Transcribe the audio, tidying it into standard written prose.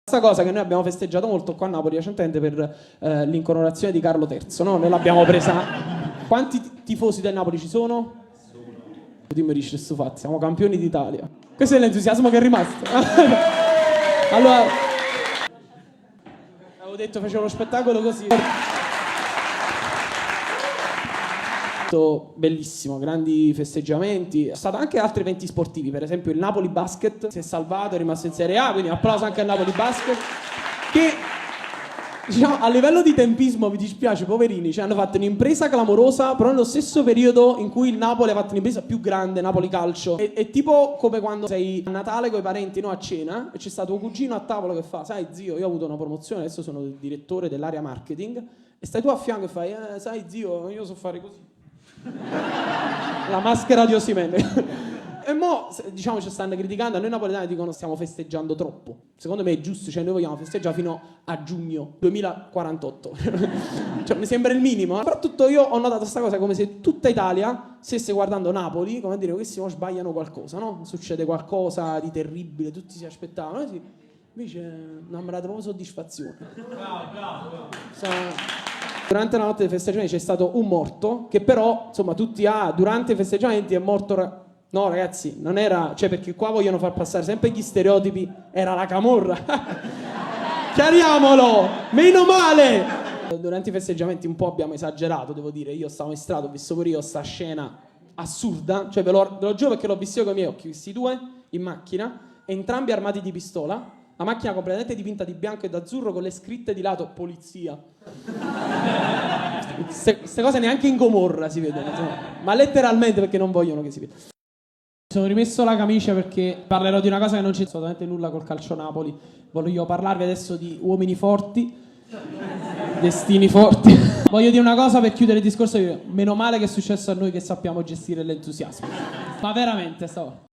Questa cosa che noi abbiamo festeggiato molto qua a Napoli recentemente per l'incoronazione di Carlo III, no? Noi l'abbiamo presa. Quanti tifosi del Napoli ci sono? Dimmi dice stufati, siamo campioni d'Italia. Questo è l'entusiasmo che è rimasto. Allora, avevo detto facevo lo spettacolo così. Bellissimo, grandi festeggiamenti. Sono stati anche altri eventi sportivi, per esempio il Napoli Basket si è salvato, è rimasto in Serie A, quindi applauso anche al Napoli Basket, che diciamo a livello di tempismo mi dispiace, poverini, cioè hanno fatto un'impresa clamorosa, però nello stesso periodo in cui il Napoli ha fatto un'impresa più grande, Napoli Calcio. È tipo come quando sei a Natale con i parenti, no, a cena, e c'è stato tuo cugino a tavola che fa: sai zio, io ho avuto una promozione, adesso sono il direttore dell'area marketing, e stai tu a fianco e fai: sai zio, io so fare così. La maschera di Osimhen. E mo, diciamo, ci stanno criticando, a noi napoletani dicono stiamo festeggiando troppo. Secondo me è giusto, cioè noi vogliamo festeggiare fino a giugno 2048. Cioè mi sembra il minimo. Soprattutto io ho notato questa cosa come se tutta Italia stesse guardando Napoli, come a dire, questi mo sbagliano qualcosa, no? Succede qualcosa di terribile, tutti si aspettavano. Noi sì. Invece non mi date proprio soddisfazione. Bravo. Durante la notte dei festeggiamenti c'è stato un morto, che però, insomma, durante i festeggiamenti è morto. No, ragazzi, non era. Cioè, perché qua vogliono far passare sempre gli stereotipi. Era la camorra. Chiariamolo! Meno male! Durante i festeggiamenti un po' abbiamo esagerato, devo dire. Io stavo in strada, ho visto pure io sta scena assurda. Cioè, ve lo giuro perché l'ho visto con i miei occhi. Questi due in macchina, entrambi armati di pistola. La macchina completamente dipinta di bianco e d'azzurro con le scritte di lato polizia. Queste cose neanche in Gomorra si vedono, ma letteralmente perché non vogliono che si veda. Mi sono rimesso la camicia perché parlerò di una cosa che non c'è assolutamente nulla col calcio Napoli. Voglio parlarvi adesso di uomini forti, destini forti. Voglio dire una cosa per chiudere il discorso. Meno male che è successo a noi che sappiamo gestire l'entusiasmo. Ma veramente,